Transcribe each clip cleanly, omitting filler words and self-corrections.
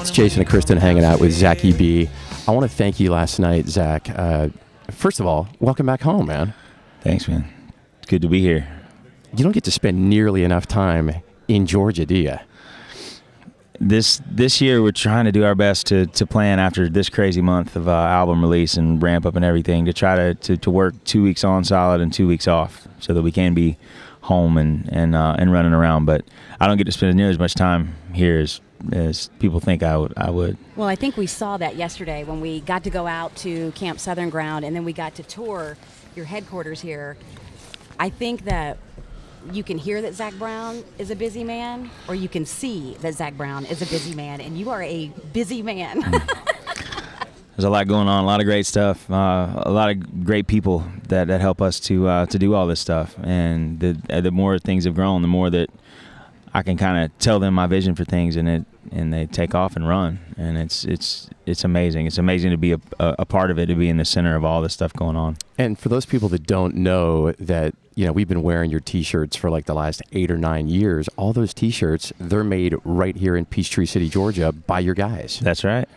It's Jason and Kristen hanging out with Zachy B. I want to thank you last night, Zach. First of all, welcome back home, man. Thanks, man. It's good to be here. You don't get to spend nearly enough time in Georgia, do you? This year, we're trying to do our best to plan after this crazy month of album release and ramp up and everything to try to work 2 weeks on solid and 2 weeks off so that we can be home and running around. But I don't get to spend near as much time here as people think I would. Well, I think we saw that yesterday when we got to go out to Camp Southern Ground and then we got to tour your headquarters here. I think that you can hear that Zach Brown is a busy man, or you can see that Zach Brown is a busy man, and you are a busy man. There's a lot going on, a lot of great stuff, a lot of great people that help us to do all this stuff. And the more things have grown, the more that I can kind of tell them my vision for things, and they take off and run. And it's amazing. It's amazing to be a part of it, to be in the center of all this stuff going on. And for those people that don't know that, you know, we've been wearing your T-shirts for like the last 8 or 9 years. All those T-shirts, they're made right here in Peachtree City, Georgia, by your guys. That's right.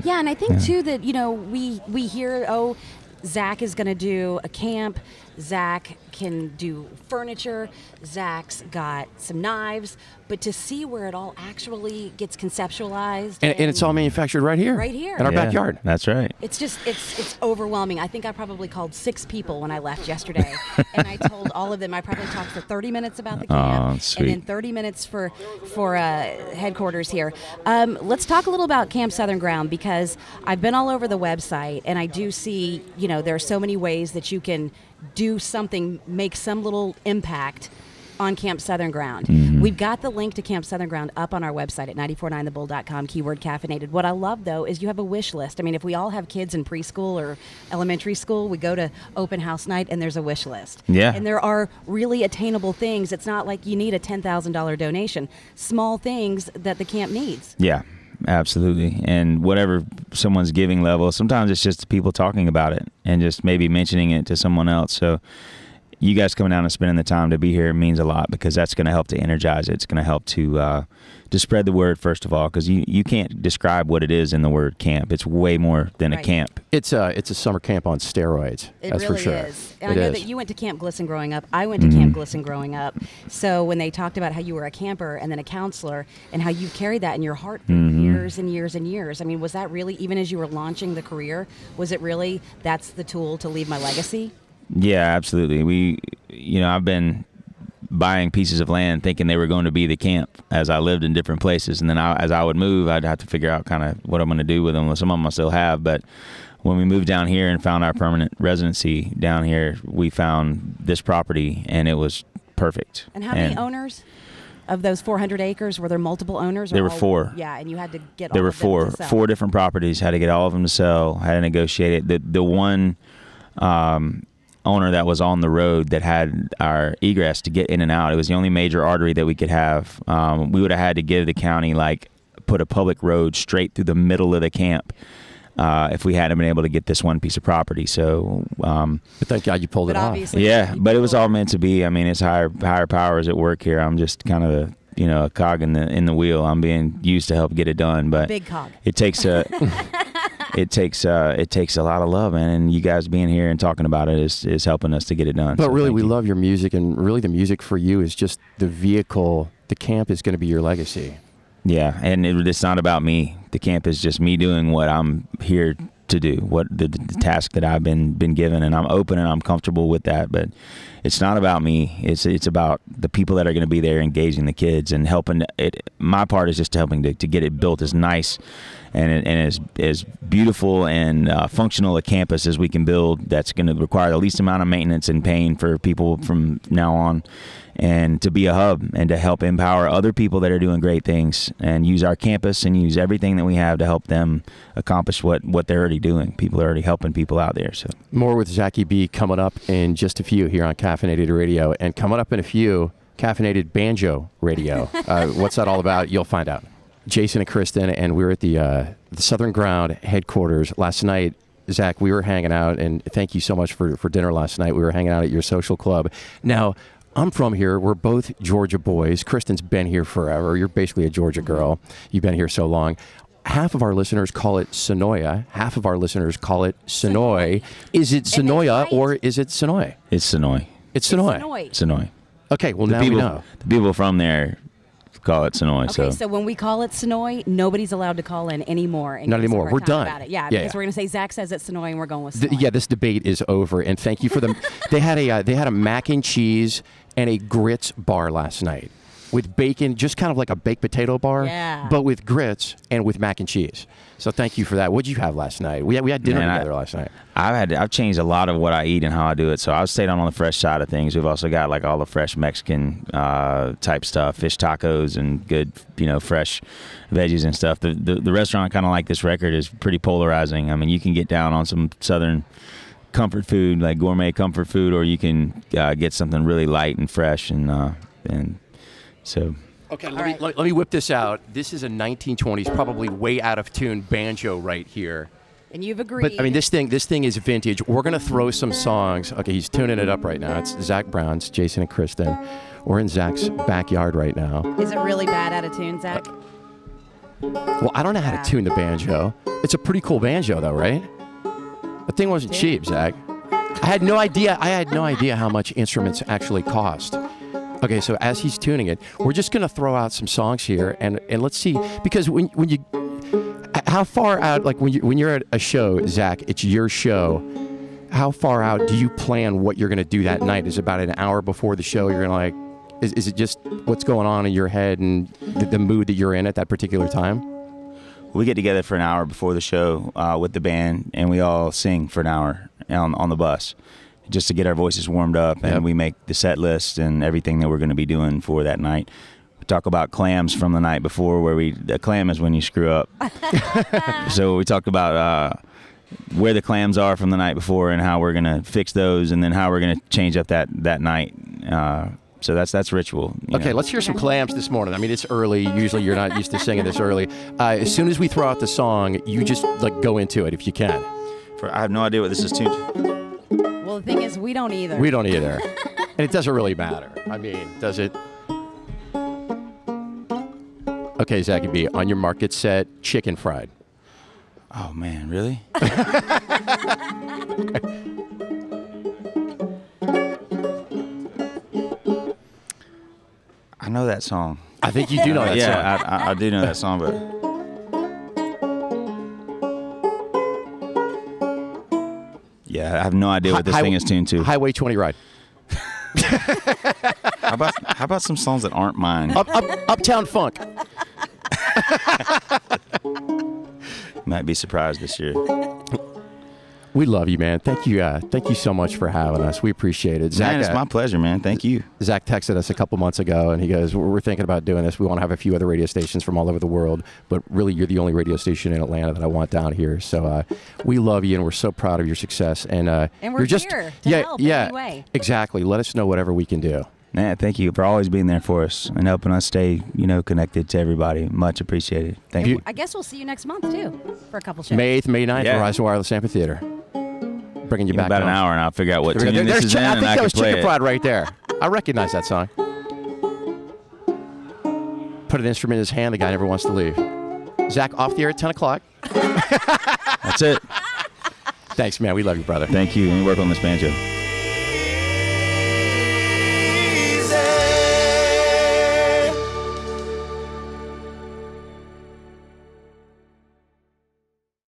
Yeah, and I think too that, you know, we hear, oh, Zach is going to do a camp. Zach can do furniture. Zach's got some knives. But to see where it all actually gets conceptualized. And it's all manufactured right here. Right here. In our backyard. That's right. It's just, it's overwhelming. I think I probably called 6 people when I left yesterday. And I told all of them, I probably talked for 30 minutes about the camp. Oh, sweet. And then 30 minutes for headquarters here. Let's talk a little about Camp Southern Ground, because I've been all over the website and I do see, you know, there are so many ways that you can do something, make some little impact on Camp Southern Ground. Mm-hmm. We've got the link to Camp Southern Ground up on our website at 949thebull.com, keyword caffeinated. What I love, though, is you have a wish list. I mean, if we all have kids in preschool or elementary school, we go to open house night and there's a wish list. Yeah. And there are really attainable things. It's not like you need a $10,000 donation. Small things that the camp needs. Yeah. Absolutely. And whatever someone's giving level, sometimes it's just people talking about it and just maybe mentioning it to someone else. So you guys coming down and spending the time to be here means a lot, because that's going to help to energize it. It's going to help to spread the word, first of all, because you can't describe what it is in the word camp. It's way more than a camp. It's a summer camp on steroids. That's really for sure. Is. And I know that you went to Camp Glisson growing up. I went to Camp Glisson growing up. So when they talked about how you were a camper and then a counselor and how you carried that in your heart for years and years and years, I mean, was that really, even as you were launching the career, was it really, that's the tool to leave my legacy? Yeah, absolutely. I've been buying pieces of land thinking they were going to be the camp as I lived in different places. And then as I would move, I'd have to figure out kind of what I'm going to do with them. Some of them I still have. But when we moved down here and found our permanent residency down here, we found this property, and it was perfect. And how many owners of those 400 acres? Were there multiple owners? There were 4. Yeah, and you had to get all there were of them to sell. 4 different properties. Had to get all of them to sell. Had to negotiate it. The one owner that was on the road that had our egress to get in and out, it was the only major artery that we could have. We would have had to give the county, put a public road straight through the middle of the camp if we hadn't been able to get this one piece of property. So, but thank God you pulled it off. Yeah, but it was all meant to be. I mean, it's higher powers at work here. I'm just kind of a cog in the wheel. I'm being used to help get it done, but big cog. It takes it takes a lot of love, man, and you guys being here and talking about it is helping us to get it done. But really, we love your music, and really the music for you is just the vehicle. The camp is going to be your legacy. Yeah, and it's not about me. The camp is just me doing what I'm here to do, what the task that I've been given, and I'm open and I'm comfortable with that. But it's not about me. It's about the people that are going to be there, engaging the kids and helping it. My part is just helping to get it built as nice and as beautiful and functional a campus as we can build. That's going to require the least amount of maintenance and pain for people from now on, and to be a hub and to help empower other people that are doing great things, and use our campus and use everything that we have to help them accomplish what they're already doing. People are already helping people out there. So more with Zachy B coming up in just a few here on Caffeinated Radio, and coming up in a few, Caffeinated Banjo Radio. What's that all about? You'll find out. Jason and Kristen, and we were at the Southern Ground headquarters last night. Zach, we were hanging out, and thank you so much for dinner last night. We were hanging out at your social club. Now, I'm from here. We're both Georgia boys. Kristen's been here forever. You're basically a Georgia girl. You've been here so long. Half of our listeners call it Sonoya. Half of our listeners call it Sonoy. Is it Sonoya or is it Sonoy? It's Sonoy. It's Sonoy. Sonoy. Okay, well, now we know. The people from there call it Sonoy. Okay, so when we call it Sonoy, nobody's allowed to call in anymore. Not anymore. We're done. About it. Yeah, because we're going to say Zach says it's Sonoy, and we're going with Sonoy. Yeah, this debate is over. And thank you for them. They had a mac and cheese and a grits bar last night with bacon, just kind of like a baked potato bar, but with grits and with mac and cheese. So thank you for that. What did you have last night? We had dinner together last night. I've changed a lot of what I eat and how I do it. So I've stayed on the fresh side of things. We've also got like all the fresh Mexican type stuff, fish tacos and good, fresh veggies and stuff. The restaurant, kind of like this record, is pretty polarizing. I mean, you can get down on some Southern comfort food, like gourmet comfort food, or you can get something really light and fresh and so. Okay, let me whip this out. This is a 1920s, probably way out of tune banjo right here. And you've agreed. But I mean, this thing is vintage. We're gonna throw some songs. Okay, he's tuning it up right now. It's Zach Brown's, Jason and Kristen. We're in Zach's backyard right now. Is it really bad out of tune, Zach? Well, I don't know how to tune the banjo. It's a pretty cool banjo, though, right? The thing wasn't cheap, Zach. I had no idea how much instruments actually cost. Okay, so as he's tuning it, we're just going to throw out some songs here, and let's see, because when you, how far out, like when you're at a show, Zach, it's your show, how far out do you plan what you're going to do that night? Is it about an hour before the show you're going to is it just what's going on in your head and the mood that you're in at that particular time? We get together for an hour before the show with the band, and we all sing for an hour on the bus, just to get our voices warmed up, and we make the set list and everything that we're going to be doing for that night. We talk about clams from the night before, where a clam is when you screw up. So we talked about where the clams are from the night before and how we're going to fix those, and then how we're going to change up that night. So that's ritual. Okay, let's hear some clams this morning. I mean, it's early. Usually you're not used to singing this early. As soon as we throw out the song, you just go into it if you can. I have no idea what this is tuned to. Well, the thing is, we don't either. We don't either. And it doesn't really matter. I mean, does it? Okay, Zachy B, on your mark, get set, chicken fried. Oh, man, really? I know that song. I think you do know that song. Yeah, I do know that song, but... Yeah, I have no idea what this thing is tuned to. Highway 20 Ride. How about some songs that aren't mine? Uptown Funk. Might be surprised this year. We love you, man. Thank you so much for having us. We appreciate it. Zach, man, it's my pleasure, man. Thank you. Zach texted us a couple months ago, and he goes, we're thinking about doing this. We want to have a few other radio stations from all over the world, but really you're the only radio station in Atlanta that I want down here. So we love you, and we're so proud of your success. And we're you're just, here to help in any way. Exactly. Let us know whatever we can do. Man, thank you for always being there for us and helping us stay, connected to everybody. Much appreciated. Thank you. I guess we'll see you next month, too, for a couple shows. May 8th, May 9th, Verizon Wireless Amphitheater. Bringing you back about home. An hour, and I'll figure out what tune this is in, I think that was Chicken it. Fried right there. I recognize that song. Put an instrument in his hand, the guy never wants to leave. Zach, off the air at 10 o'clock. That's it. Thanks, man. We love you, brother. Thank you. And we work on this banjo.